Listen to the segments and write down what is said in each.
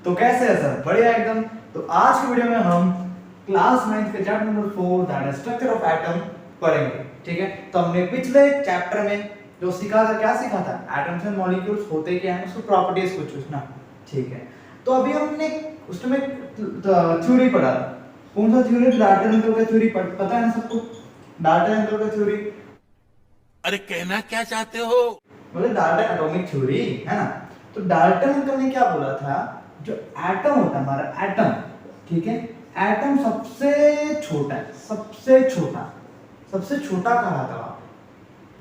तो कैसे है सर? बढ़िया एकदम। तो आज की वीडियो में हम क्लास 9 के chapter number 4 that is structure of atom पढ़ेंगे। ठीक है, तो हमने पिछले चैप्टर में जो सीखा था, क्या सीखा था? एटम्स एंड मॉलिक्यूल्स होते क्या हैं, उसकी प्रॉपर्टीज कुछ कुछ ना। ठीक है, तो अभी हमने उसमें थ्योरी पढ़ा था। कौन सा थ्योरी? डाल्टन एंड का थ्योरी। पता है ना सबको डाल्टन एंड का थ्योरी? अरे कहना क्या चाहते हो? मतलब डाल्टन एटॉमिक थ्योरी है ना। तो डाल्टन अंकल ने क्या बोला था, जो एटम होता है हमारा एटम, ठीक है, एटम सबसे छोटा है, सबसे छोटा कहा था।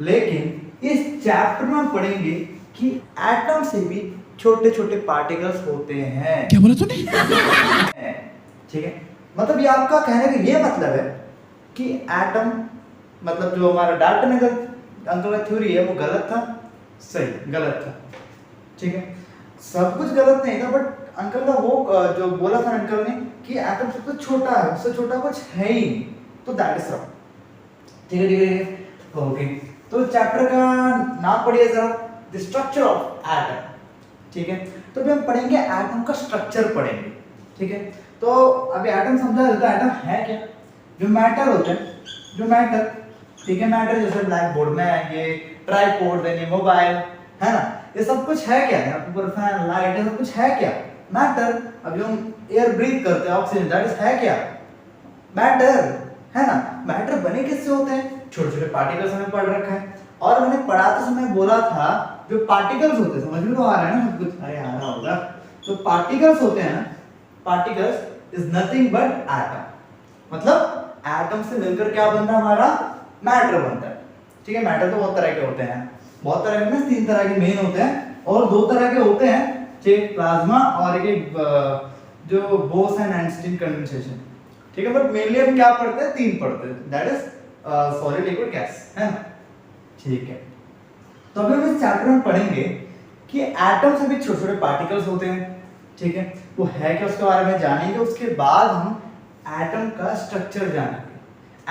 लेकिन इस चैप्टर में पढ़ेंगे कि एटम से भी छोटे छोटे पार्टिकल्स होते हैं। क्या बोला तूने? ठीक है, मतलब ये आपका कहने का ये मतलब है कि एटम, मतलब जो हमारा डाल्टन अंकल का थ्योरी है वो गलत था, सही गलत था। ठीक है, सब कुछ गलत नहीं था, बट अंकल का वो जो बोला था अंकल ने कि एटम सबसे छोटा है, उससे छोटा कुछ है ही नहीं, तो दैट इज रॉन्ग। ठीक है, ठीक है, ओके। तो चैप्टर का नाम पढ़िए जरा, द स्ट्रक्चर ऑफ एटम। ठीक है, तो अभी हम पढ़ेंगे एटम का स्ट्रक्चर पढ़ेंगे। ठीक है, तो अभी एटम समझा जाता है, एटम है क्या? जो मैटर होता है, जो मैटर, ठीक है, मैटर जैसे ब्लैक बोर्ड में है ये ट्राइपॉड, देन ये मोबाइल है ना, ये सब कुछ है क्या? यहाँ पर फैन, लाइट, ये सब कुछ है क्या? मैटर। अब जो हम एयर ब्रीथ करते हैं, ऑक्सीजन, दैट इज है क्या? मैटर है ना। मैटर बने किससे होते हैं? छोटे छोटे पार्टिकल्स हमने पढ़ रखा है, और मैंने पढ़ाते समय बोला था जो पार्टिकल्स होते हैं, समझ में तो आ रहा है ना सब कुछ? अरे आ रहा होगा। तो पार्टिकल्स होते हैं ना, particles is nothing but atom. मतलब एटम से मिलकर क्या बनता है हमारा? मैटर बनता है। ठीक है, मैटर तो बहुत तरह के होते हैं, बहुत तरह के, 3 तरह के मेन होते हैं, और 2 तरह के होते हैं, एक प्लाज्मा और एक जो बोस एंड आइंस्टीन कंडेंसेशन। ठीक है, बट मेनली हम क्या पढ़ते हैं? 3 पढ़ते हैं, that is solid, liquid, gas, है ना। ठीक है, तो अभी हम इस चैप्टर में पढ़ेंगे कि एटम से भी छोटे छोटे पार्टिकल्स होते हैं। ठीक है, वो है क्या उसके बारे में जानेंगे, उसके बाद हम एटम का स्ट्रक्चर जानेंगे।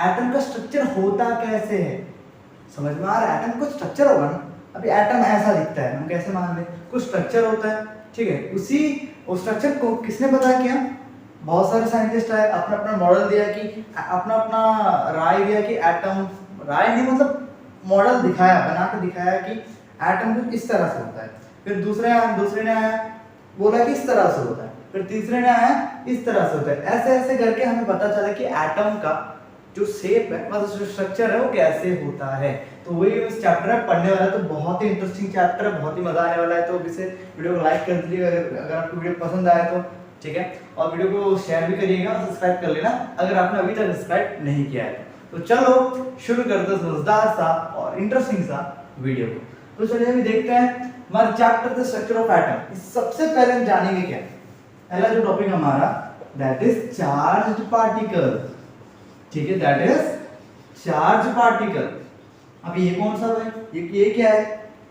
एटम का स्ट्रक्चर होता कैसे है, समझ में आ रहा है? एटम कुछ स्ट्रक्चर होगा ना। अभी एटम ऐसा दिखता है, हम कैसे मान लें? कुछ स्ट्रक्चर होता है। ठीक है, उसी उस स्ट्रक्चर को किसने पता किया? बहुत सारे साइंटिस्ट आए, अपना अपना मॉडल दिया, कि अपना अपना राय दिया कि एटम, राय नहीं मतलब मॉडल दिखाया, बना के दिखाया कि एटम कुछ इस तरह से होता है। फिर दूसरे ने आया, बोला कि इस तरह से होता है। फिर तीसरे ने आया, इस तरह से होता है। ऐसे ऐसे करके हमें पता चला कि एटम का जो शेप है, मतलब जो स्ट्रक्चर है, वो कैसे होता है। तो वही इस चैप्टर में पढ़ने वाला है। तो बहुत ही इंटरेस्टिंग चैप्टर है, बहुत ही मजा आने वाला है। तो इसे वीडियो को लाइक कर दीजिएगा अगर आपको वीडियो पसंद आया तो। ठीक है, और वीडियो को शेयर भी करिएगा, सब्सक्राइब कर लेना अगर आपने अभी तक सब्सक्राइब नहीं किया है। तो चलो शुरू करते हैं मजेदार सा और इंटरेस्टिंग सा वीडियो को। तो चलिए अभी देखते हैं हमारा chapter the structure of atom. सबसे पहले हम जानेंगे क्या, पहला जो टॉपिक हमारा दैट इज चार्ज्ड पार्टिकल। ठीक है, दैट इज चार्ज पार्टिकल। अब ये कौन सा है? ये क्या है?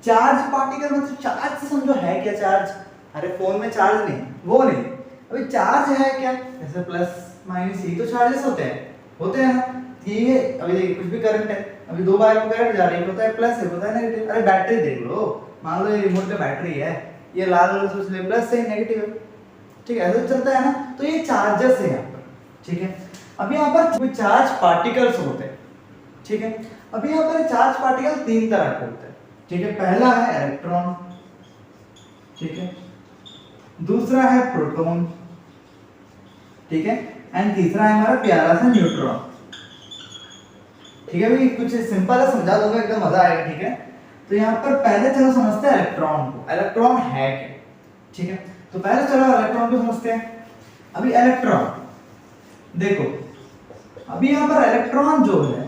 Charge particle. मतलब चार्ज से समझो है क्या? चार्ज, अरे फोन में चार्ज नहीं, वो नहीं। अभी चार्ज है क्या? जैसे प्लस माइनस, ये तो चार्जेस होते हैं ना। ये अभी देखिए कुछ भी करंट है, अभी 2 बार करंट जा रही है, होता है प्लस है, होता है नेगेटिव। अरे बैटरी देख लो, मान लो ये रिमोट का बैटरी है, ये लाल वाला स्विच ले, प्लस है नेगेटिव है। ठीक है, ऐसे चलता है ना। तो ये चार्जेस है यहाँ पर। ठीक है, अब यहाँ पर कोई चार्ज पार्टिकल्स होते हैं। ठीक है, अभी यहाँ पर चार्ज पार्टिकल 3 तरह के होते हैं। ठीक है, पहला है इलेक्ट्रॉन, ठीक है, दूसरा है प्रोटॉन, ठीक है, एंड तीसरा है हमारा प्यारा सा न्यूट्रॉन। ठीक है, भाई कुछ सिंपल है, समझा दूंगा, एकदम मजा आएगा। ठीक है, तो यहाँ पर पहले चलो समझते हैं इलेक्ट्रॉन को। इलेक्ट्रॉन है क्या? ठीक है, तो पहले चलो इलेक्ट्रॉन को समझते हैं। अभी इलेक्ट्रॉन देखो, अभी यहाँ पर इलेक्ट्रॉन जो है,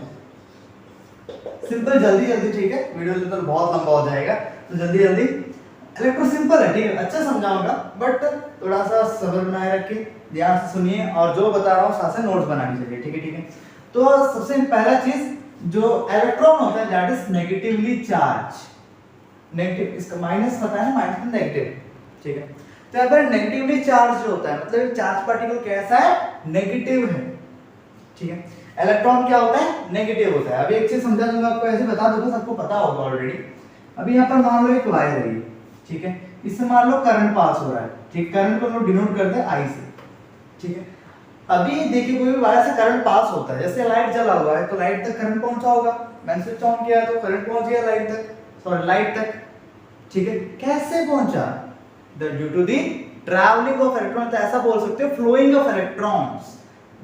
सिंपल, जल्दी जल्दी, ठीक है, वीडियो तो बहुत लंबा हो जाएगा, तो जल्दी जल्दी। इलेक्ट्रॉन सिंपल है, ठीक है, अच्छा समझाऊंगा, बट थोड़ा सा सब्र बनाए रखिए, ध्यान से सुनिए, और जो बता रहा हूँ साथ से नोट्स बना के चलिए। ठीक है, ठीक है। तो सबसे पहला चीज, जो इलेक्ट्रॉन होता है that is negatively charge. Negative, इसका माइनस पता है ना, माइनस में नेगेटिव। ठीक है, तो यहाँ पर नेगेटिवली चार्ज जो होता है, मतलब चार्ज पार्टिकल कैसा है? नेगेटिव है। ठीक है, इलेक्ट्रॉन क्या होता है? नेगेटिव होता है। अभी एक चीज समझा दूंगा आपको, ऐसे बता दूंगा, सबको पता होगा ऑलरेडी। अभी यहाँ पर मान लो एक वायर है, ठीक है, इससे मान लो करंट पास हो रहा है, ठीक, करंट को हम लोग डिनोट करते हैं आई से, ठीक है। अभी देखिए कोई भी वायर से करंट पास होता है, जैसे लाइट जला हुआ है तो लाइट तक करंट पहुंचा होगा, मैंने स्विच ऑन किया तो करंट पहुंच गया लाइट तक, सॉरी लाइट तक, ठीक है। कैसे पहुंचा? Due to the travelling of electron, तो ऐसा बोल सकते हो फ्लोइंग ऑफ इलेक्ट्रॉन्स।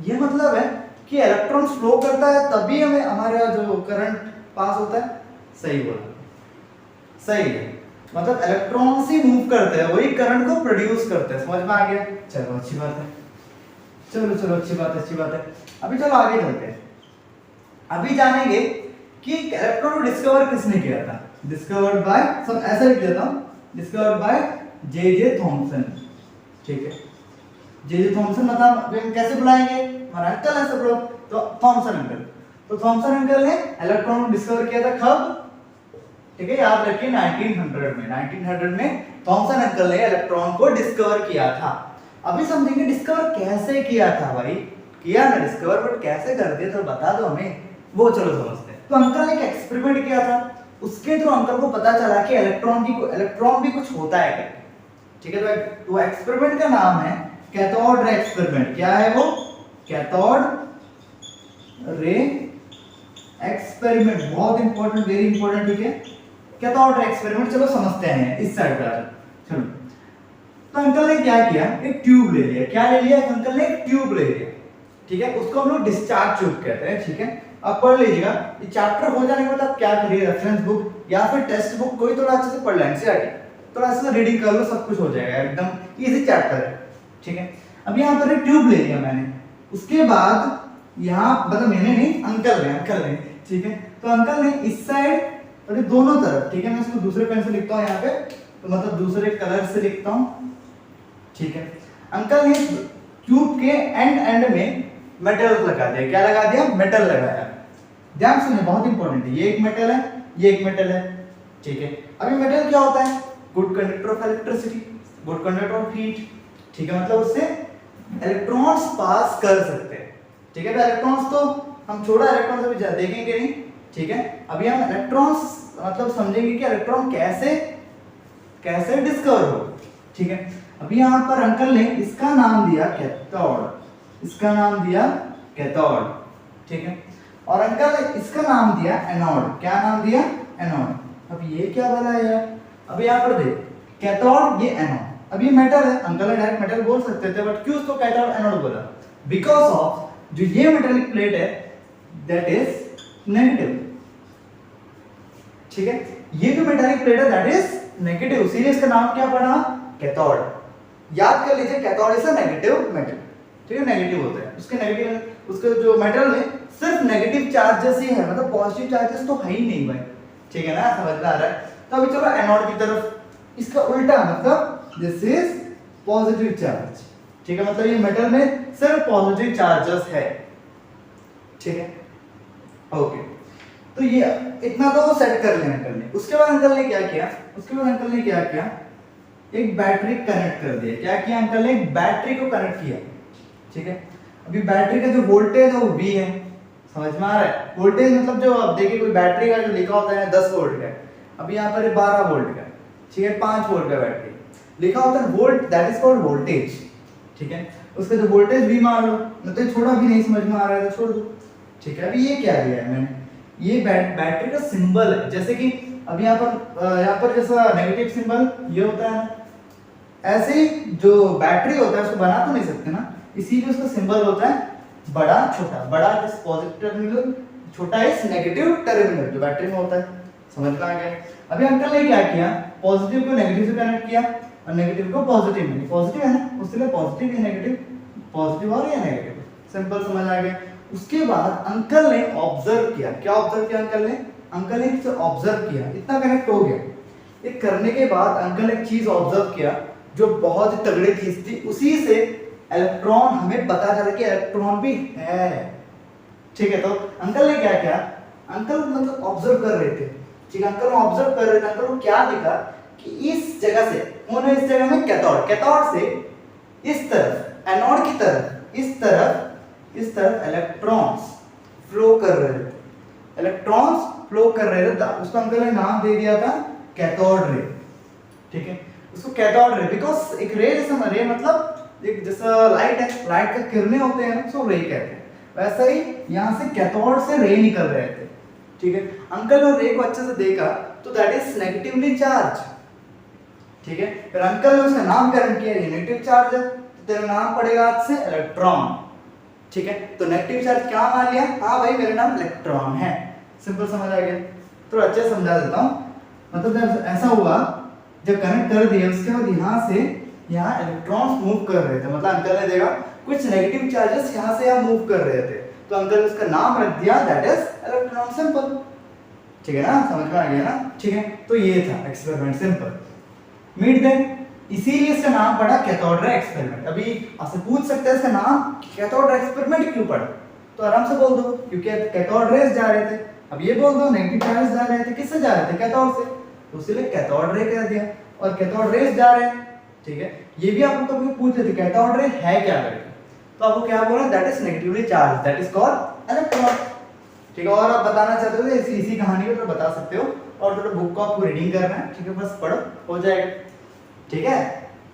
ये मतलब है कि इलेक्ट्रॉन फ्लो करता है तभी हमें हमारा जो करंट पास होता है। सही बोला, सही है, मतलब इलेक्ट्रॉन्स ही मूव करते हैं, वही करंट को प्रोड्यूस करते हैं। समझ में आ गया? चलो अच्छी बात है, चलो अच्छी बात है, अच्छी बात है। अभी चलो आगे चलते हैं। अभी जानेंगे कि इलेक्ट्रॉन को डिस्कवर किसने किया था। डिस्कवर्ड बाय, सब ऐसा लिख देता हूं, डिस्कवर्ड बाय जे थॉमसन, ठीक है। जे थॉमसन मतलब कैसे बुलाएंगे, हमारा अंकल है सब लोग, तो थॉमसन अंकल। तो थॉमसन अंकल ने इलेक्ट्रॉन को डिस्कवर किया था कब? ठीक है, याद रखिए 1900 में थॉमसन अंकल ने इलेक्ट्रॉन को डिस्कवर किया था। अभी समझेंगे डिस्कवर कैसे किया था। भाई किया ना डिस्कवर, बट कैसे कर दिया तो बता दो हमें, वो चलो समझते हैं। तो अंकल ने एक एक्सपेरिमेंट किया था, उसके थ्रू अंकल को पता चला कि इलेक्ट्रॉन भी कुछ होता है करके, ठीक है। तो एक्सपेरिमेंट का नाम है कैथोड रे एक्सपेरिमेंट। क्या है वो? कैथोड रे एक्सपेरिमेंट, बहुत इंपॉर्टेंट, वेरी इंपॉर्टेंट, ठीक है। कैथोड रे एक्सपेरिमेंट चलो समझते हैं, इस साइड पर चलो। तो अंकल ने क्या किया, एक ट्यूब ले लिया। क्या ले लिया? अंकल ने एक ट्यूब ले लिया, ठीक है। उसको हम लोग डिस्चार्ज ट्यूब कहते हैं, ठीक है। अब पढ़ लीजिएगा, ये चैप्टर हो जाने के बाद आप क्या करिए, रेफरेंस बुक या फिर टेक्स्ट बुक कोई थोड़ा अच्छे से पढ़ लें, एनसीईआरटी थोड़ा अच्छे से रीडिंग कर लो, सब कुछ हो जाएगा, एकदम इजी चैप्टर है, ठीक है। अब यहाँ पर एक ट्यूब ले लिया मैंने, उसके बाद यहाँ मतलब मैंने नहीं, अंकल ने, ठीक है। तो अंकल ने इस साइड और दोनों तरफ, ठीक है, मैं इसको दूसरे पेन से लिखता हूँ यहाँ पे, तो मतलब दूसरे कलर से लिखता हूँ, ठीक है। अंकल ने ट्यूब के एंड में मेटल लगा दिया। क्या लगा दिया? मेटल लगाया। ध्यान सुनिए, बहुत इंपॉर्टेंट है, ये एक मेटल है, ये एक मेटल है, ठीक है। अभी मेटल क्या होता है? Good conductor of electricity, good conductor of heat, ठीक है। मतलब उससे इलेक्ट्रॉन्स पास कर सकते हैं, ठीक है। तो इलेक्ट्रॉन्स तो हम छोड़ा, इलेक्ट्रॉन्स अभी देखेंगे नहीं, ठीक है। अभी हम इलेक्ट्रॉन्स मतलब समझेंगे कि इलेक्ट्रॉन कैसे डिस्कवर हो, ठीक है। अभी यहाँ पर अंकल ने इसका नाम दिया कैथोड, इसका नाम दिया कैथोड, ठीक है। और अंकल ने इसका नाम दिया एनोड। क्या नाम दिया? एनोड। अब ये क्या बोला है यार? अब यहाँ पर देख, कैथोड, ये एनोड। अब ये मेटल है, अंकल ने डायरेक्ट मेटल बोल सकते थे, बट क्यों उसको कैथोड एनोड बोला? बिकॉज ऑफ जो ये मेटेलिक प्लेट है दैट इज नेगेटिव, ठीक है। ये जो मेटेलिक प्लेट है दैट इज नेगेटिव, इसीलिए इसका नाम क्या पड़ा? कैथोड। याद कर लीजिए, cathode is a negative metal, ठीक है, नेगेटिव होता है। उसके नेगेटिव, उसके जो मेटल में सिर्फ नेगेटिव चार्जेस ही है, मतलब पॉजिटिव चार्जेस तो है ही नहीं भाई, ठीक है ना, समझ में आ रहा है। तो अभी चलो एनोड की तरफ, इसका उल्टा, मतलब दिस इज पॉजिटिव चार्ज, ठीक है। मतलब ये मेटल में सिर्फ पॉजिटिव चार्जेस है, ठीक है, ओके। तो ये इतना तो सेट कर लिया अंकल ने। उसके बाद अंकल ने क्या किया? एक बैटरी कनेक्ट कर दिया। क्या किया अंकल ने? एक बैटरी को कनेक्ट किया, ठीक है। अभी बैटरी का जो वोल्टेज है वो V है, समझ में आ रहा है? वोल्टेज मतलब जो आप देखिए कोई बैटरी का जो लिखा होता है 10 वोल्ट का, अभी यहाँ पर 12 वोल्ट का, ठीक है, 5 वोल्ट का बैटरी लिखा होता है volt, that is called voltage, ठीक है। उसका जो वोल्टेज V मान लो, मतलब छोड़ा भी नहीं समझ में आ रहा है तो छोड़ दो, ठीक है। अभी ये क्या दिया है मैंने? ये बैटरी का सिंबल है, जैसे कि अभी यहाँ पर जैसा नेगेटिव सिंबल ये होता है ना, ऐसे ही जो बैटरी होता है उसको बना तो नहीं सकते ना, इसीलिए उसका सिंबल होता है बड़ा छोटा। बड़ा इस पॉजिटिव टर्मिनल, छोटा इस नेगेटिव टर्मिनल जो बैटरी में होता है, समझ में आ गया? अभी अंकल ने क्या किया? पॉजिटिव को नेगेटिव से कनेक्ट किया और नेगेटिव को पॉजिटिव में, पॉजिटिव है ना, उसके लिए पॉजिटिव या नेगेटिव, पॉजिटिव और या नेगेटिव, सिंपल समझ आ गया। उसके बाद अंकल ने ऑब्जर्व किया। क्या ऑब्जर्व किया अंकल ने इसे ऑब्जर्व किया, इतना कनेक्ट हो गया। ये करने के बाद अंकल ने एक चीज ऑब्जर्व किया जो बहुत ही तगड़ी चीज थी, उसी से इलेक्ट्रॉन हमें पता चला कि इलेक्ट्रॉन भी है, ठीक है। तो अंकल ने क्या किया? अंकल मतलब ऑब्जर्व कर रहे थे, ठीक है, अंकल ऑब्जर्व कर रहे थे। अंकल को क्या दिखा कि इस जगह से, उन्होंने इस जगह में कैथोड से इस तरफ, एनोड की तरफ, इस तरफ इलेक्ट्रॉन्स फ्लो कर रहे थे, उसको अंकल ने नाम दे दिया था कैथोड रे, ठीक है। उसको कैथोड रे, बिकॉज एक रे जैसा, रे मतलब एक जैसा लाइट है, लाइट का किरणें होते हैं ना, उसको रे कहते हैं। वैसा ही यहाँ से कैथोड से रे निकल रहे थे, ठीक है। अंकल और रे को अच्छे से देखा तो दैट इज नेगेटिवली चार्ज, ठीक है। फिर अंकल ने उसका नामकरण किया, ये नेगेटिव चार्ज है, तो तेरा नाम पड़ेगा आज से इलेक्ट्रॉन, ठीक है। तो नेगेटिव चार्ज क्या मान लिया, हाँ भाई मेरा नाम इलेक्ट्रॉन है, सिंपल समझ आ गया। तो अच्छे से समझा देता हूँ, मतलब जब ऐसा हुआ, जब कनेक्ट कर दिया उसके बाद यहाँ से यहाँ इलेक्ट्रॉन्स मूव कर रहे थे, मतलब अंकल ने देखा कुछ नेगेटिव चार्जेस यहाँ से यहाँ मूव कर रहे थे, तो अंकल ने उसका नाम रख दिया दैट इज इलेक्ट्रॉन, सिंपल, ठीक है ना, समझ में आ गया ना, ठीक है। तो ये था एक्सपेरिमेंट, सिंपल मीट देन, इसीलिए इसका नाम पड़ा कैथोड रे एक्सपेरिमेंट। अभी आपसे पूछ सकते हैं इसका नाम कैथोड रे एक्सपेरिमेंट क्यों पड़ा, तो आराम से बोल दो क्योंकि कैथोड रेज जा रहे थे। अब ये बोल दो नेगेटिव चार्ज जा रहे थे, किससे जा रहे थे, कैथोड से, तो इसलिए कैथोड रे कह दिया, और कैथोड रेज जा रहे हैं, ठीक है। ये भी आपको कभी पूछ लेते कैथोड रे है क्या करके, तो आपको क्या बोलना, that is negatively charge, that is called electron, ठीक है। और आप बताना चाहते हो तो इसी कहानी को तो बता सकते हो, और थोड़ा बुक को आपको रीडिंग करना है, ठीक है, बस पढ़ो हो जाएगा, ठीक है,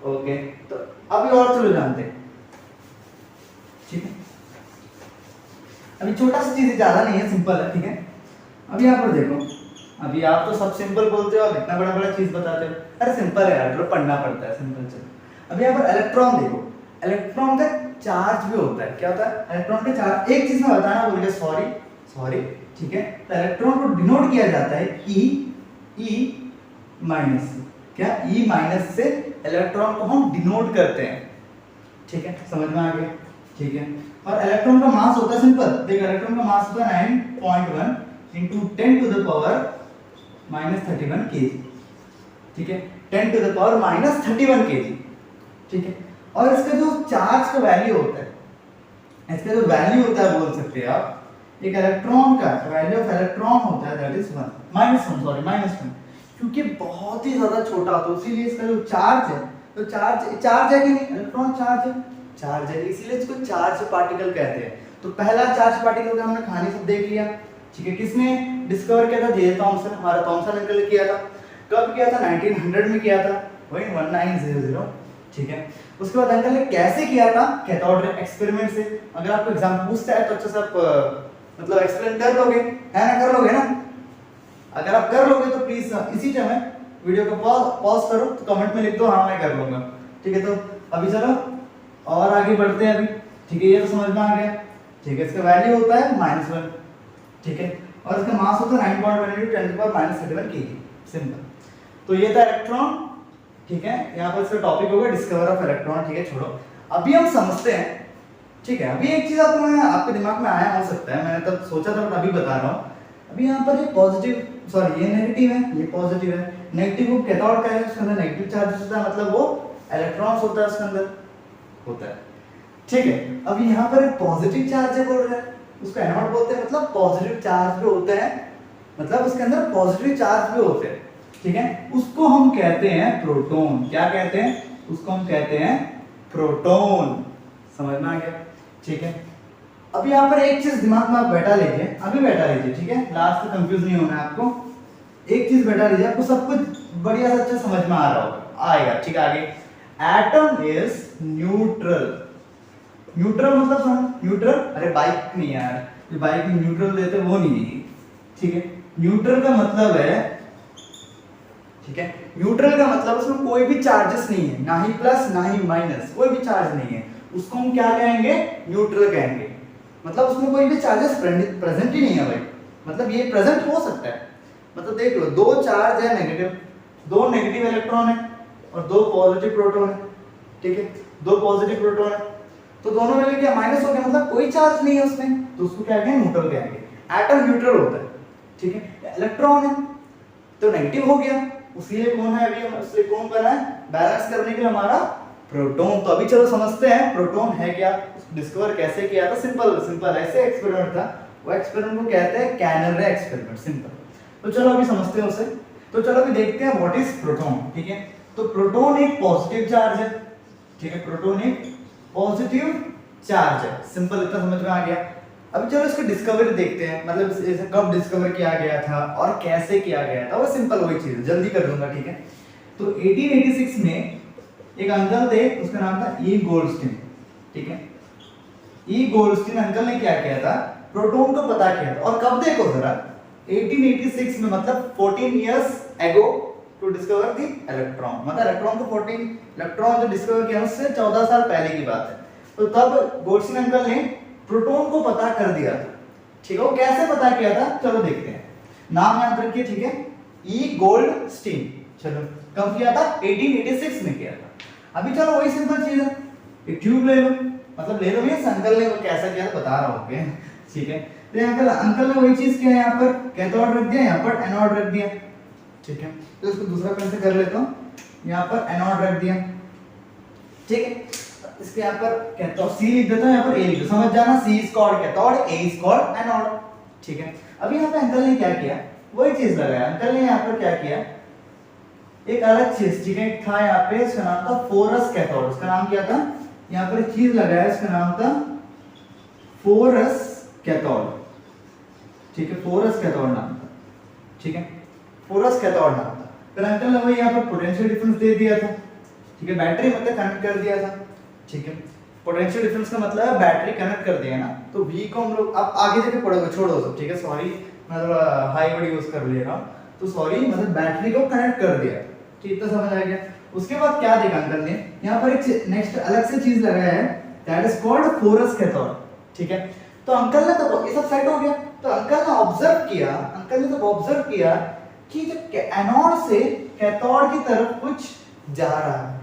ओके। तो अभी और चलो जानते हैं, ठीक है। अभी छोटा सा चीज ज्यादा नहीं है, सिंपल है, ठीक है। अभी यहाँ पर देखो, अभी आप तो सब सिंपल बोलते हो, अब इतना बड़ा बड़ा चीज बताते हो, अरे सिंपल है यार, थोड़ा पढ़ना पड़ता है, सिंपल। चलो अभी यहाँ पर इलेक्ट्रॉन देखो, इलेक्ट्रॉन का चार्ज भी होता है, क्या होता है, इलेक्ट्रॉन का चार्ज। एक चीज मैं बताना भूल गया, सॉरी, ठीक है। तो इलेक्ट्रॉन को डिनोट किया जाता है ई माइनस, क्या ई माइनस से इलेक्ट्रॉन को हम डिनोट करते हैं, ठीक है, समझ में आ गया, ठीक है। और इलेक्ट्रॉन का मास होता है सिंपल, देख इलेक्ट्रॉन का मास होता है 9.1 into 10 to the power -31 kg, ठीक है, 10 to the power -31 kg, ठीक है। और इसका जो चार्ज का वैल्यू होता है, इसका जो वैल्यू होता है बोल सकते हैं आप, एक इलेक्ट्रॉन का वैल्यू ऑफ इलेक्ट्रॉन होता है दैट इज -1, क्योंकि बहुत ही ज्यादा छोटा होता है, इसीलिए इसका जो चार्ज है, तो चार्ज है कि नहीं, इलेक्ट्रॉन चार्ज है, इसीलिए इसको चार्ज पार्टिकल कहते हैं। तो पहला चार्ज पार्टिकल का हमने कहानी सब देख लिया, ठीक है। किसने डिस्कवर किया था, जे थॉमसन, हमारा थॉमसन अंकल ने किया था। कब किया था, 1900 में किया था, वही 1900, ठीक है। उसके बाद अंकल ने कैसे किया था, कैथोड रे एक्सपेरिमेंट से। अगर आपको एग्जाम पूछता है तो अच्छे से आप मतलब एक्सप्लेन कर लोगे, है ना, कर लोगे ना। अगर आप कर लोगे तो प्लीज इसी टाइम वीडियो को पॉज करो, तो कमेंट में लिख दो हाँ मैं कर लूंगा, ठीक है। तो अभी चलो और आगे बढ़ते हैं अभी, ठीक है। ये तो समझ में आ गया, ठीक है। इसका वैल्यू होता है -1, ठीक है, और इसका मास होता है 9.1 × 10⁻³ kg, सिंपल। तो ये था इलेक्ट्रॉन, ठीक है। यहाँ पर इसका टॉपिक होगा डिस्कवर ऑफ इलेक्ट्रॉन, ठीक है, छोड़ो। अभी हम समझते हैं, ठीक है। अभी एक चीज आपके दिमाग में आया हो सकता है, मैंने तब सोचा था बट अभी बता रहा हूँ। अभी यहाँ पर ये पॉजिटिव, सॉरी ये नेगेटिव है, ये पॉजिटिव है। नेगेटिव वो कैथोड का है, उसके अंदर नेगेटिव चार्ज होता है, मतलब वो इलेक्ट्रॉन्स होता है उसके अंदर होता है, ठीक है। अभी यहाँ पर एक पॉजिटिव चार्ज है बोल रहा है, उसको एनोड बोलते हैं, मतलब पॉजिटिव चार्ज भी होते हैं, मतलब उसके अंदर पॉजिटिव चार्ज भी होते हैं, ठीक है। उसको हम कहते हैं प्रोटॉन, क्या कहते हैं, उसको हम कहते हैं प्रोटॉन, समझ में आ गया, ठीक है। अभी यहाँ पर एक चीज दिमाग में आप बैठा लीजिए, अभी बैठा लीजिए, ठीक है, लास्ट तक कंफ्यूज नहीं होना है आपको। एक चीज बैठा लीजिए, आपको सब कुछ बढ़िया से अच्छा समझ में आ रहा होगा, आएगा, ठीक है। आगे एटम इज न्यूट्रल, न्यूट्रल मतलब समझ, न्यूट्रल, अरे बाइक नहीं यार, ये बाइक में न्यूट्रल देते वो नहीं है, ठीक है। न्यूट्रल का मतलब है, ठीक है, न्यूट्रल का मतलब उसमें कोई भी चार्जेस नहीं है, ना ही प्लस ना ही माइनस, कोई भी चार्ज नहीं है, उसको हम क्या कहेंगे, न्यूट्रल कहेंगे। मतलब उसमें कोई भी चार्जेस प्रेजेंट ही नहीं है भाई, मतलब ये प्रेजेंट हो सकता है, मतलब देख लो दो चार्ज है नेगेटिव, दो नेगेटिव इलेक्ट्रॉन है और दो पॉजिटिव प्रोटॉन है, ठीक है, दो पॉजिटिव प्रोटॉन है, तो दोनों में क्या माइनस हो गया, मतलब कोई चार्ज नहीं है उसमें, तो उसको क्या कहेंगे, न्यूट्रल कहेंगे। एटम न्यूट्रल होता है, ठीक है। इलेक्ट्रॉन है तो नेगेटिव हो गया, उसीलिए कौन है, अभी हम उससे कौन बना है, बैलेंस करने के लिए हमारा प्रोटॉन। तो अभी चलो समझते हैं प्रोटॉन है क्या, डिस्कवर कैसे किया था, सिंपल ऐसे एक्सपेरिमेंट था, वो एक्सपेरिमेंट को कहते हैं कैनन रे एक्सपेरिमेंट, सिंपल। तो चलो अभी समझते हैं उसे, तो चलो अभी देखते हैं व्हाट इज प्रोटॉन, ठीक है। तो प्रोटॉन एक पॉजिटिव चार्ज है, ठीक है, प्रोटॉन एक पॉजिटिव चार्ज है, सिंपल, इतना समझ में आ गया। अभी चलो इसकी डिस्कवरी देखते हैं, मतलब इसे कब डिस्कवर किया गया था और कैसे किया गया था, वो सिंपल वही चीज, जल्दी कर दूंगा, ठीक है। तो 1886 में एक अंकल थे, उसका नाम था ई गोल्डस्टीन, ठीक है। ई गोल्डस्टीन अंकल ने क्या किया था, प्रोटॉन को पता किया था। और कब देखो जरा, 1886 में, मतलब 14 years ago to discover the electron, मतलब इलेक्ट्रॉन को 14 इलेक्ट्रॉन जो डिस्कवर किया उससे 14 साल पहले की बात है। तो तब गोल्डस्टीन अंकल ने प्रोटॉन को पता कर दिया था, ठीक है। वो कैसे पता किया था, चलो देखते हैं। नाम याद रखिए, ठीक है, ई गोल्डस्टीन। चलो कब किया था, 1886 में किया था। अभी चलो वही सिंपल चीज है, एक ट्यूब ले लो, मतलब ले लो, ये अंकल ने वो कैसा किया बता रहा हूँ, ओके, ठीक है। तो अंकल ने वही चीज किया, यहाँ पर कैथोड रख दिया, यहाँ पर एनोड रख दिया, ठीक है। तो इसको दूसरा पेन से कर लेता हूँ, यहाँ पर एनोड रख दिया, ठीक है। इसके यहाँ पर कैथोड सी लिख देता हूँ, यहाँ पर ए लिख दो, समझ जाना, C is called cathode, A is called anode, ठीक है। अभी यहाँ पे अंकल ने क्या किया, वही चीज लगाया। अंकल ने यहाँ पर क्या किया, एक अलग चीज, ठीक है, था यहाँ पे, इसका नाम था फोरस कैथोड। उसका नाम क्या था, यहाँ पर एक चीज लगाया, इसका नाम था फोरस कैथोड, ठीक है, फोरस कैथोड नाम था, ठीक है, फोरस कैथोड नाम था। फिर अंकल ने वही यहाँ पर पोटेंशियल डिफरेंस दे दिया था, ठीक है, बैटरी मतलब कनेक्ट कर दिया था, ठीक है। पोटेंशियल डिफरेंस का मतलब है बैटरी कनेक्ट कर दिया ना, तो V को हम लोग अब आगे जाके पढ़ोगे, छोड़ो सब, ठीक है, सॉरी मैं थोड़ा हाई वर्ड यूज कर ले रहा हूँ, तो सॉरी, मतलब बैटरी को कनेक्ट कर दिया, ठीक, तो समझ आ गया। उसके बाद क्या देखा अंकल ने, यहाँ पर एक नेक्स्ट अलग से चीज लगाया है, that is called forces cathode, ठीक है। तो अंकल ने तो ये सब सेट हो गया, तो अंकल ने ऑब्जर्व किया कि जब एनोड से कैथोड की तरफ कुछ जा रहा है,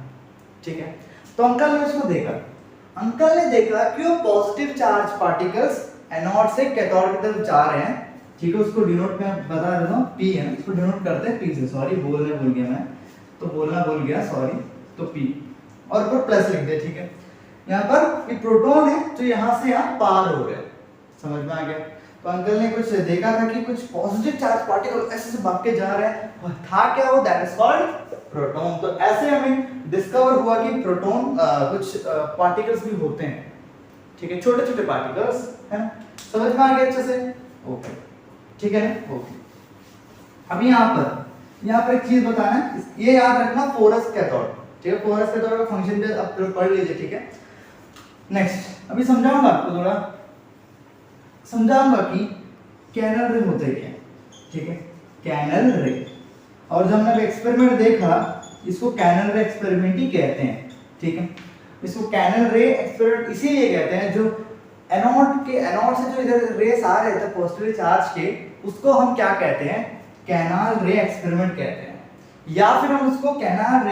ठीक है। तो अंकल ने उसको देखा, अंकल ने देखा कि वो पॉजिटिव चार्ज पार्टिकल्स एनोड से कैथोड की तरफ जा रहे हैं, ठीक है। उसको डिनोट में बता देता हूँ, P है, इसको डिनोट करते हैं P से, सॉरी बोलना भूल गया मैं, तो बोलना भूल गया, सॉरी, तो P और ऊपर प्लस लिख दे, ठीक है। यहाँ पर ये प्रोटॉन है जो यहाँ से यहाँ पार हो रहे हैं, समझ में आ गया। तो अंकल ने कुछ देखा था कि कुछ पॉजिटिव चार्ज पार्टिकल ऐसे से भाग के जा रहे हैं, और था क्या वो, दैट इज कॉल्ड प्रोटॉन। तो ऐसे हमें डिस्कवर हुआ कि प्रोटॉन कुछ पार्टिकल्स भी होते हैं, ठीक है, छोटे छोटे पार्टिकल्स, है ना, समझ में आ गया अच्छे से, ओके, ठीक है ना, ओके। अब यहाँ पर एक चीज बताना है, ये याद रखना, फोरस कैथोड, ठीक है, फोरस कैथोड का फंक्शन भी आप पढ़ लीजिए, ठीक है। नेक्स्ट अभी समझाऊंगा आपको, थोड़ा समझाऊंगा कि कैनल रे होते क्या, ठीक है, कैनल रे। और जब हमने एक्सपेरिमेंट देखा, इसको कैनल रे एक्सपेरिमेंट ही कहते हैं, ठीक है। इसको कैनल रे एक्सपेरिमेंट इसीलिए कहते हैं, जो एनोड से जो इधर रेस आ रहे थे पॉजिटिव चार्ज के, उसको हम क्या कहते हैं, कैनाल रे एक्सपेरिमेंट कहते हैं, या फिर हम उसको कैनाल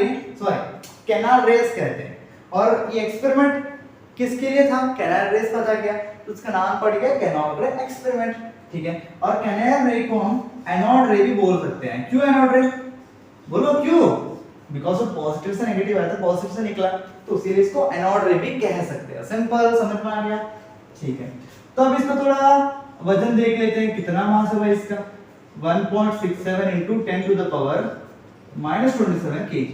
रेस कहते हैं। और ये एक्सपेरिमेंट किसके लिए था, कैनाल रेस पता गया, तो उसका नाम पड़ गया कैनाल रे एक्सपेरिमेंट, ठीक है। और कैनाल रे को हम एनोड रे भी बोल सकते हैं। क्यों एनोड रे, बोलो क्यों, बिकॉज ऑफ पॉजिटिव से नेगेटिव आया था, पॉजिटिव से निकला, तो इसीलिए इसको एनोड रे भी कह सकते हैं। सिंपल, समझ में आ गया, ठीक है। तो अब इसका थोड़ा वजन देख लेते हैं, कितना मास है इसका, 1.67 into 10 to the power -27 kg,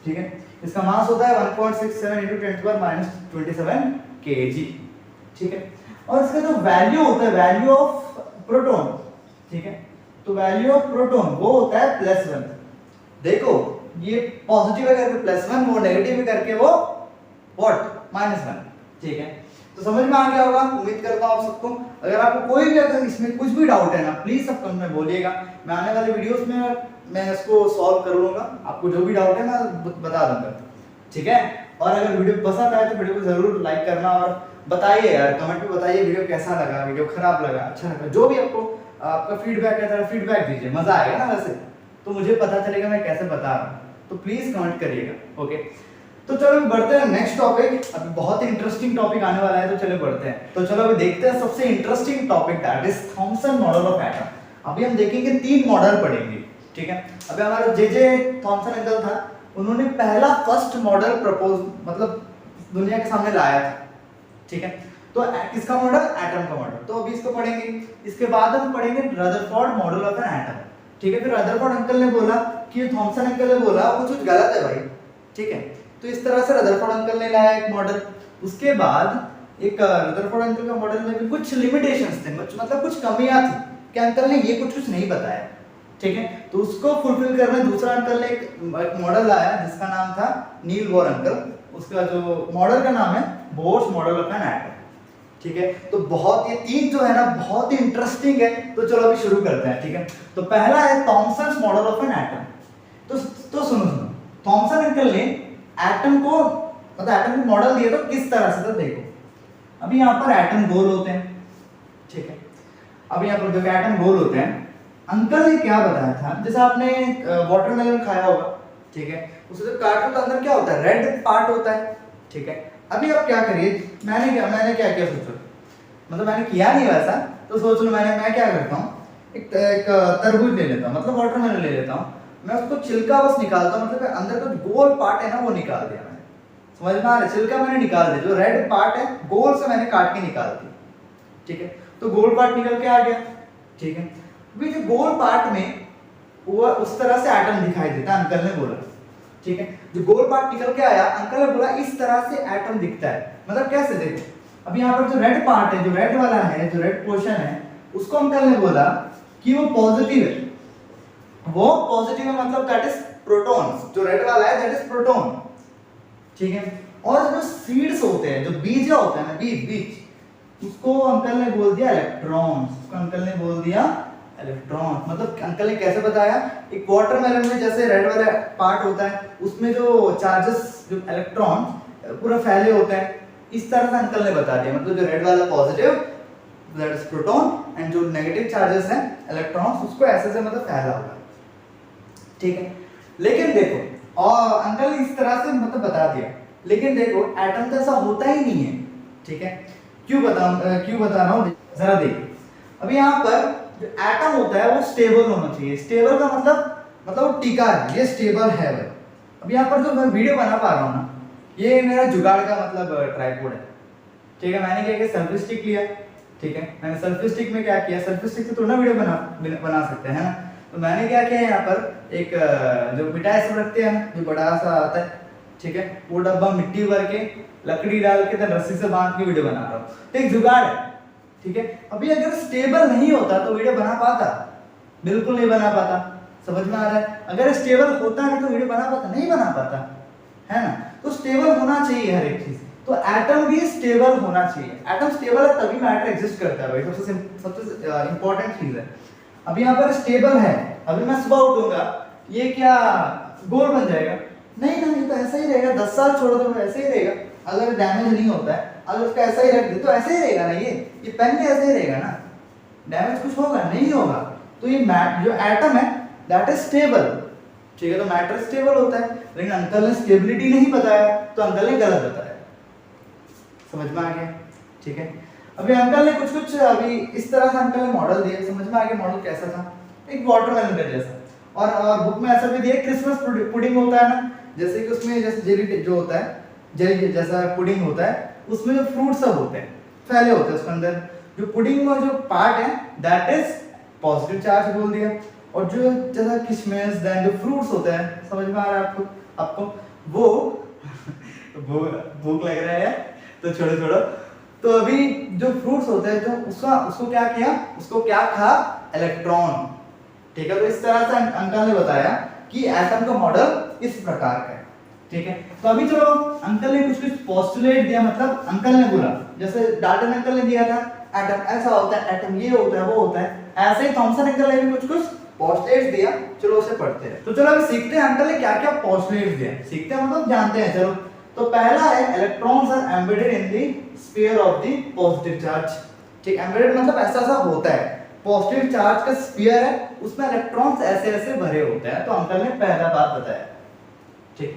ठीक है। इसका मास होता है 1.67 into 10 to the power -27 kg, ठीक है। और इसका जो वैल्यू होता है, वैल्यू ऑफ प्रोटॉन, ठीक है, तो वैल्यू ऑफ प्रोटॉन वो होता है +1। देखो ये पॉजिटिव है करके +1, वो नेगेटिव है करके वो -1, ठीक है। तो समझ में आ गया होगा, उम्मीद करता हूं आप सबको। अगर आपको कोई भी अगर इसमें कुछ भी डाउट है ना, प्लीज सब कमेंट में बोलिएगा, मैं आने वाले वीडियोस में मैं इसको सॉल्व कर लूंगा। आपको जो भी डाउट है मैं बता दूंगा, ठीक है। और अगर वीडियो पसंद आए तो वीडियो को जरूर लाइक करना, और बताइए यार, कमेंट में बताइए वीडियो कैसा लगा, वीडियो खराब लगा, अच्छा लगा, जो भी आपको आपका फीडबैक है, तो फीडबैक दीजिए, मजा आएगा ना, वैसे तो मुझे पता चलेगा मैं कैसे बता रहा हूँ, तो प्लीज कमेंट करिएगा, ओके। तो चलो बढ़ते हैं नेक्स्ट टॉपिक, अभी बहुत ही इंटरेस्टिंग टॉपिक आने वाला है, तो चलो बढ़ते हैं। तो चलो अभी देखते हैं सबसे interesting topic, that is Thompson model of atom. अभी हम देखेंगे 3 मॉडल पढ़ेंगे, ठीक है। अभी हमारा जे थॉमसन अंकल था, उन्होंने पहला फर्स्ट मॉडल प्रपोज मतलब दुनिया के सामने लाया था, ठीक है। तो किसका मॉडल, एटम का मॉडल, तो अभी इसको पढ़ेंगे। इसके बाद हम पढ़ेंगे Rutherford model of an atom, ठीक है। फिर रदरफोर्ड अंकल ने बोला कि थॉमसन अंकल ने बोला कुछ गलत है भाई, ठीक है। तो इस तरह से रदरफोर्ड अंकल ने लाया एक मॉडल। उसके बाद एक रदरफोर्ड अंकल का मॉडल में भी कुछ लिमिटेशंस थे, मतलब कुछ कमियां थी कि अंकल ने ये कुछ नहीं बताया, ठीक है। तो उसको फुलफिल करने दूसरा अंकल ने एक मॉडल लाया जिसका नाम था नील बोर अंकल। उसका जो मॉडल का नाम है Bohr's model of an atom, ठीक है। तो बहुत ये तीन जो है ना बहुत ही इंटरेस्टिंग है। तो चलो अभी शुरू करते हैं, ठीक है। तो पहला है Thompson model of an atom. तो सुनो थॉमसन अंकल ने एटम को मतलब एटम को मॉडल दिया तो किस तरह से, तो देखो अभी यहाँ पर एटम गोल होते हैं, ठीक है। अब यहाँ पर देखो एटम गोल होते हैं। अंकल ने क्या बताया था, जैसे आपने वाटरमेलन खाया होगा, ठीक है। उसे जब काटो तो अंदर क्या होता है, रेड पार्ट होता है, ठीक है। अभी आप क्या करिए, मैंने क्या किया सोचो, मतलब मैंने किया नहीं वैसा, तो सोच लो मैं क्या करता हूँ, एक तरबूज ले लेता हूँ, मतलब वाटरमेलन ले लेता हूँ। मैं उसको छिलका बस निकालता हूँ, मतलब अंदर का जो गोल पार्ट है ना वो निकाल दिया मैंने, समझ में आ रहा है। छिलका मैंने निकाल दिया, जो रेड पार्ट है गोल से मैंने काट के निकाल दिया, ठीक है। तो गोल पार्ट निकल के आ गया, ठीक है। अभी जो गोल पार्ट में वो उस तरह से एटम दिखाई देता है, अंकल ने बोला, ठीक है। जो गोल पार्ट निकल के आया, अंकल ने बोला इस तरह से एटम दिखता है, मतलब कैसे, देखो अभी यहाँ पर जो रेड पार्ट है, जो रेड वाला है, जो रेड पोर्शन है, उसको अंकल ने बोला कि वो पॉजिटिव है, वो पॉजिटिव है, मतलब दैट इज प्रोटॉन्स। जो रेड वाला है दैट इज प्रोटॉन, ठीक है। और जो सीड्स होते हैं, जो बीज होते हैं ना, बीज उसको अंकल ने बोल दिया इलेक्ट्रॉन्स, उसको अंकल ने बोल दिया इलेक्ट्रॉन। मतलब अंकल ने कैसे बताया, एक वाटरमेलन में जैसे रेड वाला पार्ट होता है उसमें जो चार्जेस, जो इलेक्ट्रॉन पूरा फैले होते हैं, इस तरह से अंकल ने बता दिया। मतलब जो रेड वाला positive that is proton and जो नेगेटिव चार्जेस हैं इलेक्ट्रॉन्स, उसको ऐसे से मतलब फैला हुआ है, ठीक है। लेकिन देखो और अंकल ने इस तरह से मतलब बता दिया, लेकिन देखो एटम तो ऐसा होता ही नहीं है, ठीक है। क्यों बता रहा हूँ, जरा देखो। अभी यहाँ पर जो एटम होता है वो स्टेबल होना चाहिए। स्टेबल का मतलब वो टिका है, ये स्टेबल है भाई। अब यहाँ पर जो मैं वीडियो बना पा रहा हूँ ना, ये मेरा जुगाड़ का मतलब ट्राइपॉड है, ठीक है। मैंने क्या किया, सेल्फी स्टिक लिया, ठीक है। मैंने सेल्फी स्टिक में क्या किया, सेल्फी स्टिक से तो ना वीडियो बना सकते हैं ना। तो मैंने क्या किया, यहाँ पर एक जो मिठाई सब रखते हैं ना, जो बड़ा सा आता है, ठीक है, वो डब्बा मिट्टी भर के लकड़ी डाल के तो रस्सी से बांध के वीडियो बना रहा हूँ। तो एक जुगाड़ है, ठीक है। अभी अगर स्टेबल नहीं होता तो वीडियो बना पाता, बिल्कुल नहीं बना पाता, समझ में आ रहा है। अगर स्टेबल होता नहीं तो वीडियो बना पाता, नहीं बना पाता, है ना। तो स्टेबल होना चाहिए हर एक चीज, तो एटम भी स्टेबल होना चाहिए। एटम स्टेबल है तभी मैटर एग्जिस्ट करता है भाई, सबसे इंपॉर्टेंट चीज है। अभी यहाँ पर स्टेबल है, अभी मैं सुबह उठूंगा, ये क्या गोल बन जाएगा, नहीं ना, ये तो ऐसा ही रहेगा, 10 साल छोड़ दो ऐसे ही रहेगा। अगर डैमेज नहीं होता है, अगर उसका ऐसा ही रख दे तो ऐसे ही रहेगा ना, ये पेन भी ऐसे ही रहेगा ना, डैमेज कुछ होगा नहीं होगा। तो ये जो एटम है दैट इज स्टेबल, ठीक है। तो मैटर स्टेबल होता है, लेकिन अंकल ने स्टेबिलिटी नहीं बताया, तो अंकल ने गलत बताया, समझ में आ गया, ठीक है। अभी अंकल ने कुछ अभी इस तरह से अंकल ने मॉडल दिया, समझ में आ गया मॉडल कैसा था, एक वाटरमेलन का जैसा। और बुक में ऐसा भी दिया, क्रिसमस पुडिंग होता है ना, जैसे कि उसमें जैसे जेली जो होता है, जेली जैसा पुडिंग होता है, उसमें जो फ्रूट सब होते हैं फैले होते हैं उसके अंदर, जो पुडिंग में जो पार्ट है दैट इज पॉजिटिव चार्ज बोल दिया। और जो जैसा किशमिश देन जो फ्रूट्स होते हैं, समझ में आ रहा है आपको वो भूख लग रहा है तो छोड़ो। तो अभी जो फ्रूट्स होते हैं, जो उसको क्या किया, उसको क्या खा, इलेक्ट्रॉन, ठीक है। तो इस तरह से अंकल ने बताया कि एटम का मॉडल इस प्रकार का है, ठीक है। तो अभी चलो अंकल ने कुछ पोस्टुलेट दिया, मतलब अंकल ने बोला, जैसे डाल्टन अंकल ने दिया था एटम ऐसा होता है, एटम ये होता है, वो होता है, ऐसे ही थॉमसन अंकल ने भी कुछ पोस्टुलेट्स दिया। चलो उसे पढ़ते हैं। तो चलो अभी सीखते हैं अंकल ने क्या क्या पोस्टुलेट्स दिया, सीखते हैं मतलब जानते हैं। चलो तो पहला है electrons are embedded in the sphere of the positive charge, ठीक। एम्बेडेड मतलब ऐसा होता है, पॉजिटिव चार्ज का स्फीयर है, उसमें इलेक्ट्रॉन्स ऐसे भरे होते हैं। तो अंकल ने पहला बात बताया, ठीक,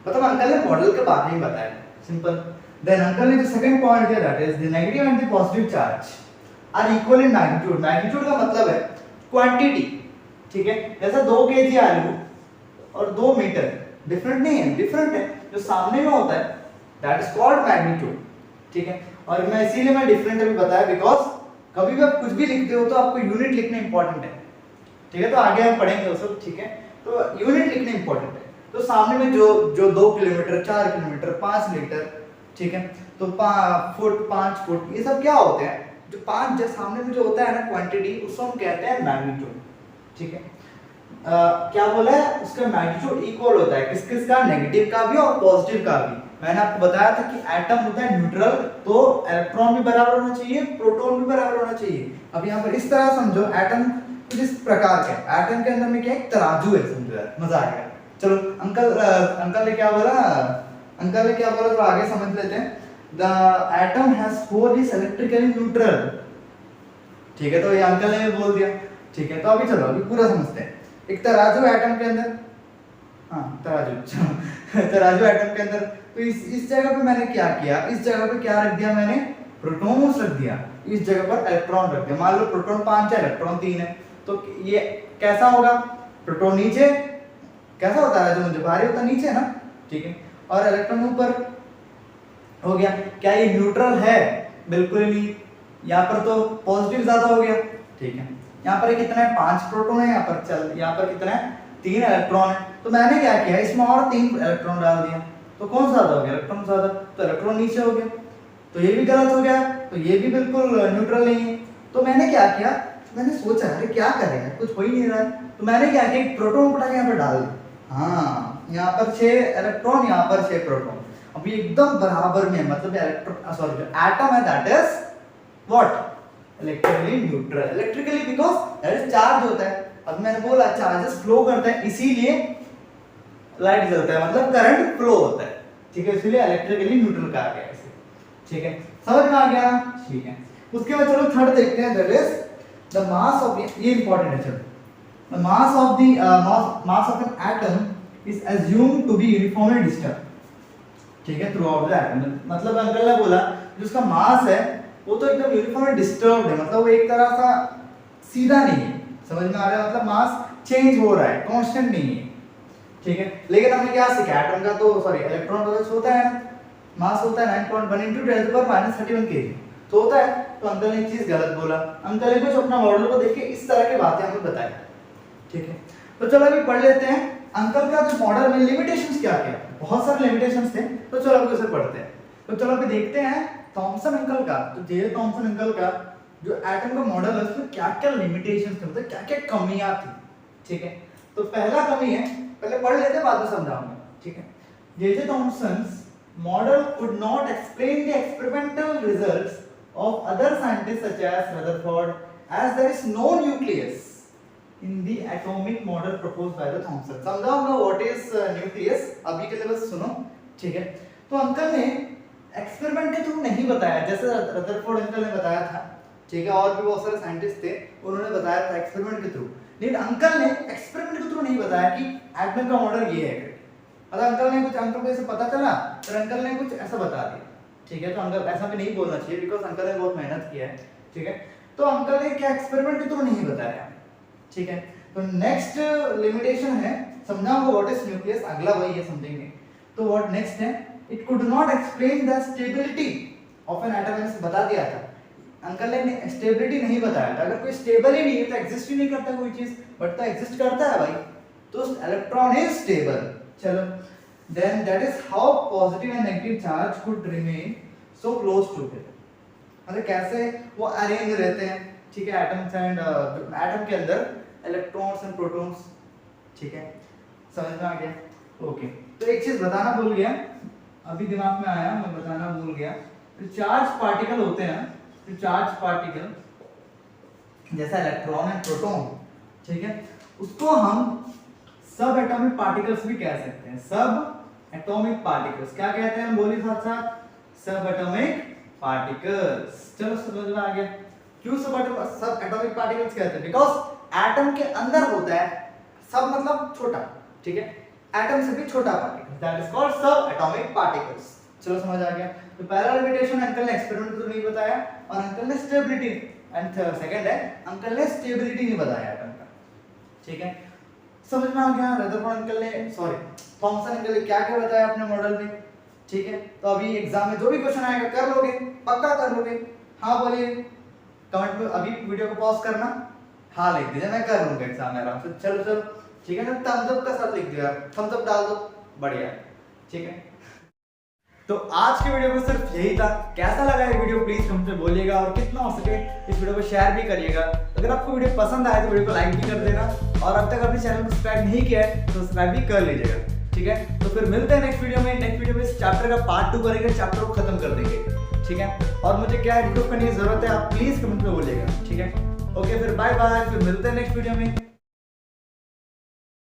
मतलब अंकल ने मॉडल के बारे में बताया, सिंपल। देन अंकल ने जो सेकंड पॉइंट दिया that is the negative and the positive charge are equal in magnitude. Magnitude का मतलब है क्वांटिटी, ठीक है। जैसा 2 kg आलू और 2 मीटर डिफरेंट नहीं है, डिफरेंट है, जो सामने में होता है दैट इज कॉल्ड मैग्नीट्यूड, ठीक है। और मैं इसीलिए मैं डिफरेंट अभी बताया बिकॉज कभी भी आप कुछ भी लिखते हो तो आपको यूनिट लिखना इंपॉर्टेंट है, ठीक है। तो आगे हम पढ़ेंगे वो सब, ठीक है। तो यूनिट लिखना इंपॉर्टेंट है। तो सामने में जो 2 किलोमीटर, 4 किलोमीटर, 5 मीटर, ठीक है, तो 5 फुट, 5 फुट, ये सब क्या होते हैं, जो 5 जो सामने में जो होता है ना क्वांटिटी, उसको हम कहते हैं मैग्नीट्यूड, ठीक है। क्या बोला है, उसका मैग्नीट्यूड इक्वल होता है किस किस का, नेगेटिव का भी और पॉजिटिव का भी। मैंने आपको बताया था कि एटम होता है न्यूट्रल, तो इलेक्ट्रॉन भी बराबर होना चाहिए, प्रोटॉन भी बराबर होना चाहिए। अब यहाँ पर इस तरह समझो, एटम कुछ इस प्रकार का है, एटम के अंदर में क्या एक तराजू है, समझो यार मजा आएगा। चलो अंकल ने क्या बोला, तो आगे समझ लेते हैं। The atom has four is electrically neutral, ठीक है, तो ये अंकल ने भी बोल दिया, ठीक है। तो अभी चलो अभी पूरा समझते हैं। एक तराजू एटम के अंदर, हाँ तराजू एटम के अंदर, तो इस जगह पे मैंने क्या किया, इस जगह पे क्या रख दिया मैंने, प्रोटॉन्स रख दिया, इस जगह पर इलेक्ट्रॉन रख दिया। मान लो प्रोटॉन 5 है, इलेक्ट्रॉन 3 है, तो ये कैसा होगा, प्रोटॉन नीचे कैसा होता है, जो मुझे भारी होता है नीचे ना, ठीक है, और इलेक्ट्रॉन ऊपर हो गया। क्या ये न्यूट्रल है, बिल्कुल नहीं, यहाँ पर तो पॉजिटिव ज्यादा हो गया, ठीक है। यहाँ पर कितना है, 5 प्रोटॉन है, यहाँ पर कितना है, 3 इलेक्ट्रॉन है। तो मैंने क्या किया, इसमें और 3 इलेक्ट्रॉन डाल दिया, तो कौन सा ज्यादा हो गया, इलेक्ट्रॉन ज्यादा, तो इलेक्ट्रॉन नीचे हो गया, तो ये भी गलत हो गया, तो ये भी बिल्कुल न्यूट्रल नहीं है। तो मैंने क्या किया, मैंने सोचा अरे क्या करें, कुछ हो ही नहीं रहा है, तो मैंने क्या किया, एक प्रोटॉन उठा के यहाँ पर डाल दिया, हाँ यहाँ पर 6 इलेक्ट्रॉन, यहाँ पर 6 प्रोटॉन, अभी एकदम बराबर में, मतलब इलेक्ट्रॉन सॉरी जो एटम है that is what, electrically neutral, electrically because that is charge होता है। अब मैंने बोला चार्जेस फ्लो करते हैं, इसीलिए लाइट जलता है, मतलब करंट फ्लो होता है, ठीक है, इसलिए इलेक्ट्रिकली न्यूट्रल कहा गया है, ठीक है, समझ में आ गया, ठीक है। उसके बाद चलो थर्ड देखते हैं, that is the mass of, ये इंपॉर्टेंट है, चलो the mass of an atom is assumed to be uniformly disturb, ठीक है, थ्रू आउट द एटम। मतलब अंकल ने बोला जो उसका मास है वो तो एकदम यूनिफॉर्मली डिस्टर्ब्ड है, मतलब वो एक तरह सा सीधा नहीं है, समझ में आ रहा है, मतलब मास चेंज हो रहा है, कांस्टेंट नहीं है, ठीक है। लेकिन हमने क्या सीखा, एटम का तो सॉरी इलेक्ट्रॉन का तो होता है मास होता है 9.1 × 10⁻³ kg, तो होता है। तो अंकल ने एक चीज गलत बोला, अंकल ने कुछ अपना मॉडल को देख के इस तरह की बातें हमें बताई, ठीक है। तो चलो अभी पढ़ लेते हैं अंकल का जो मॉडल में लिमिटेशंस क्या क्या, बहुत सारे लिमिटेशंस थे, तो चलो अभी उसे पढ़ते हैं। तो चलो अभी देखते हैं थॉमसन अंकल का, तो जे थॉमसन अंकल का जो एटम का मॉडल है उसमें क्या क्या लिमिटेशंस थे, मतलब क्या क्या कमियां थी, ठीक है। तो पहला कमी है, पहले पढ़ लेते हैं बाद में समझाऊंगा, ठीक है। जे Thomson's model could not explain the experimental results of other scientists such as Rutherford, as there is no nucleus in the atomic model proposed by the Thomson। समझाऊंगा what is nucleus, अभी के लिए बस सुनो, ठीक है। तो अंकल ने एक्सपेरिमेंट के थ्रू नहीं बताया, जैसे रदरफोर्ड अंकल ने बताया था, ठीक है, और भी बहुत सारे साइंटिस्ट थे उन्होंने बताया था एक्सपेरिमेंट के थ्रू, लेकिन अंकल ने एक्सपेरिमेंट के थ्रू नहीं बताया कि एटम का मॉडल ये है। मतलब अंकल को ऐसे पता चला, फिर अंकल ने कुछ ऐसा बता दिया, ठीक है। तो अंकल ऐसा भी नहीं बोलना चाहिए, बिकॉज अंकल ने बहुत मेहनत किया है, ठीक है। तो अंकल ने क्या एक्सपेरिमेंट के थ्रू नहीं बताया, ठीक है। तो नेक्स्ट लिमिटेशन है, समझाऊंगा व्हाट इज न्यूक्लियस, अगला वही है समझेंगे। तो व्हाट नेक्स्ट है, it could not explain the stability of an atom, मैंने बता दिया था, अंकल ने स्टेबिलिटी नहीं बताया था। अगर कोई स्टेबल ही नहीं है तो एग्जिस्ट ही नहीं करता कोई चीज, बट तो एग्जिस्ट करता है भाई, तो इलेक्ट्रॉन इज स्टेबल। चलो then that is how positive and negative charge could remain so close together, मतलब कैसे वो अरेंज रहते हैं, ठीक है, एटम्स एंड एटम के अंदर इलेक्ट्रॉन्स एंड प्रोटॉन्स, ठीक है, समझ में आ गया, ओके। तो एक चीज बताना भूल गया, अभी दिमाग में आया, मैं बताना भूल गया, तो चार्ज पार्टिकल होते हैं, तो चार्ज पार्टिकल जैसा इलेक्ट्रॉन एंड प्रोटॉन, ठीक है, उसको हम सब एटॉमिक पार्टिकल्स भी कह सकते हैं, सब एटॉमिक पार्टिकल्स क्या कहते हैं, हम बोलिए साथ साथ, सब एटॉमिक पार्टिकल्स। चलो समझ में आ गया क्यों सब एटॉमिक पार्टिकल्स कहते हैं, बिकॉज एटम के अंदर होता है सब, मतलब छोटा, ठीक है, एटम से भी छोटा पार्टिकल, दैट इज कॉल्ड सब एटॉमिक पार्टिकल्स। चलो समझ आ गया। तो पहला लिमिटेशन अंकल ने एक्सपेरिमेंट तो नहीं बताया, और अंकल ने स्टेबिलिटी, एंड सेकंड है अंकल ने स्टेबिलिटी नहीं बताया एटम का, ठीक है, समझ में आ गया। रदरफोर्ड अंकल ने सॉरी थॉमसन अंकल ने क्या क्या बताया अपने मॉडल में, ठीक है। तो अभी एग्जाम में जो भी क्वेश्चन आएगा कर लोगे, पक्का कर लोगे, हाँ बोलिए कमेंट में, अभी वीडियो को पॉज करना, हाँ लिख दीजिए, मैं कर लूंगा एग्जाम में आराम से। चलो चलो ठीक है ना, थम्स अप का साथ लिख दिया, थम्स अप डाल दो, बढ़िया, ठीक है। तो आज के वीडियो में सिर्फ यही था। कैसा लगा ये वीडियो प्लीज कमेंट में बोलिएगा और कितना हो सके इस वीडियो को शेयर भी करिएगा। अगर आपको वीडियो पसंद आए तो वीडियो को लाइक भी कर देना और अब तक अपने चैनल को सब्सक्राइब नहीं किया है तो सब्सक्राइब भी कर लीजिएगा, ठीक है। तो फिर मिलते हैं नेक्स्ट वीडियो में। नेक्स्ट वीडियो में इस चैप्टर का पार्ट 2 करेंगे, चैप्टर को खत्म कर देंगे, ठीक है। और मुझे क्या इम्प्रूव करने की जरूरत है आप प्लीज कमेंट में बोलिएगा, ठीक है। ओके फिर बाय बाय, फिर मिलते हैं नेक्स्ट वीडियो में।